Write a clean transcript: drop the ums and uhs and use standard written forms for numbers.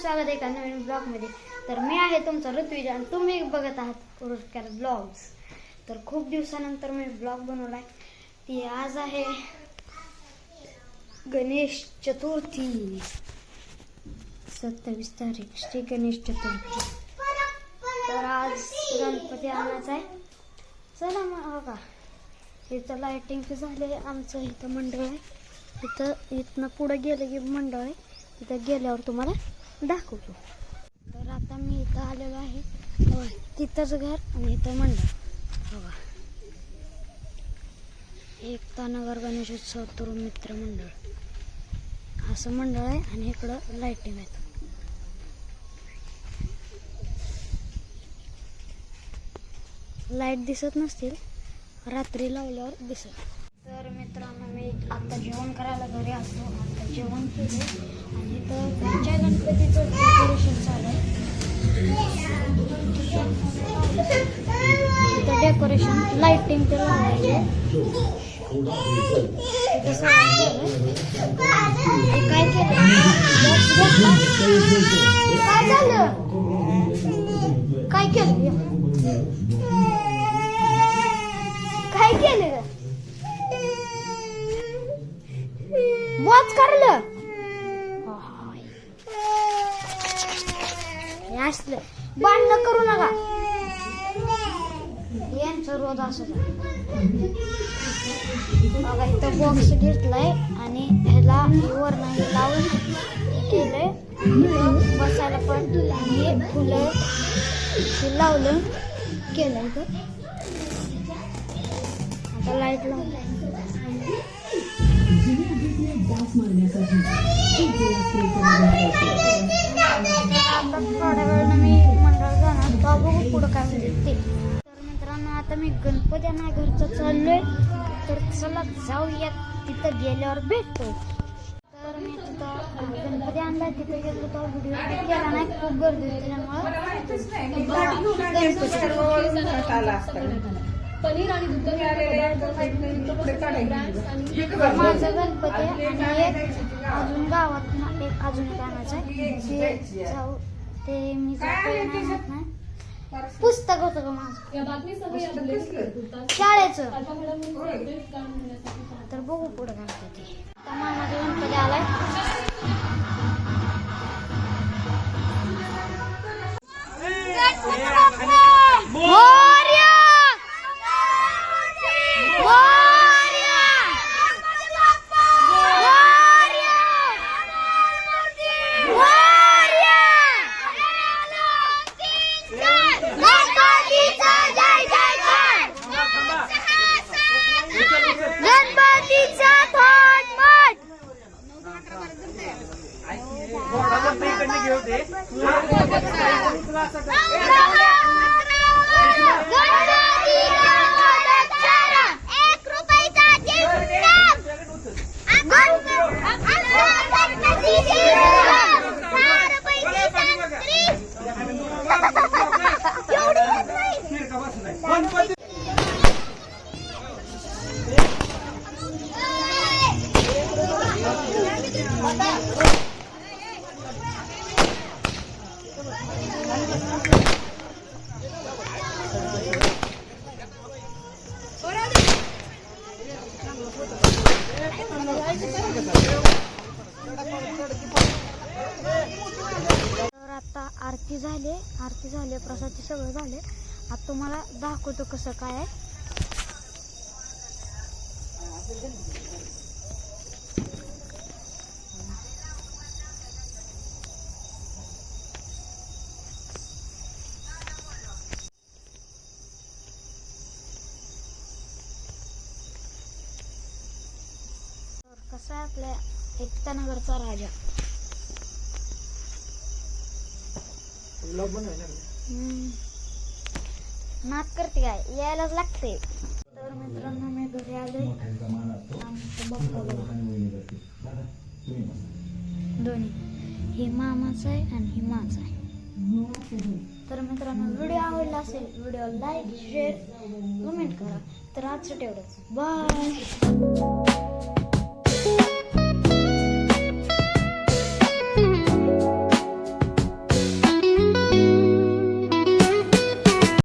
स्वागत आहे एका नवीन ब्लॉगमध्ये। तर मी आहे तुमचा ऋत्विजा आणि तुम्ही बघत आहात उरुसकर ब्लॉग्स। तर खूप दिवसानंतर मी ब्लॉग बनवलाय। ती आज आहे गणेश चतुर्थी, 27 तारीख श्री गणेश चतुर्थी। तर आज गणपती आणायचा आहे। चला मग बघा, इथं लाइटिंग झाले, आमचं इथं मंडळ आहे। इथनं पुढे गेलं की मंडळ आहे, तिथं गेल्यावर तुम्हाला दाखवतो। तर आता मी इथं आलेलो आहे, तिथंच घर आणि इथं मंडळ बघा, एकता नगर गणेशोत्सव तरुण मित्र मंडळ असं मंडळ आहे। आणि इकडं लाइटिंग आहेत, लाईट दिसत नसतील, रात्री लावल्यावर दिसत। तर मित्रांनो, मी आता जेवण करायला घरी असतो। आता जेवण केले आणि इथं घरच्या गणपतीचं डेकोरेशन चालू आहे। इथं डेकोरेशन लाइटिंग ते लावायचे, काय केलं, काय झालं, काय केलं, काय केलं, बॉच करलं असलं भांडण करू नका, यांचं रोज असं। बघा इथं बॉक्स घेतलाय आणि ह्याला वर नाही लावून केलंय, बसायला पण हे फुलं लावलं केलं। आता लाईट लावलं, थोड्या वेळानं मी मंडळ जाणार, तो बघू पुढं काय म्हणते ते। तर मित्रांनो, आता मी गणपती आणा घरचं चाललोय, तर चला जाऊयात, तिथं गेल्यावर भेटतो। तर मी तिथं गणपती आणला, तिथं गेलो तो व्हिडिओ केला नाही, खूप गर्दी होती त्यामुळं पनीर आणि दूध माझं गणपती आणि एक अजून गावात एक अजून एक आणायचं आहे, जाऊ ते मी नाही, पुस्तक होतं का माझं शाळेचं। तर बघू पुढं गणपती, आता मामाचा गणपती आलाय। तर आता आरती झाली, प्रसादचे सगळं झाले। आता तुम्हाला दाखवतो कसं काय आहे। कसा आहे आपल्या एकता नगरचा राजा, नाक करते काय, यायलाच लागते। तर मित्रांनो, मी घरी आले, दोन्ही हे मामाचं आहे आणि हे माझं आहे। तर मित्रांनो, व्हिडिओ आवडला असेल, व्हिडिओ लाईक शेअर कमेंट करा। तर आजचं तेवढंच, बाय।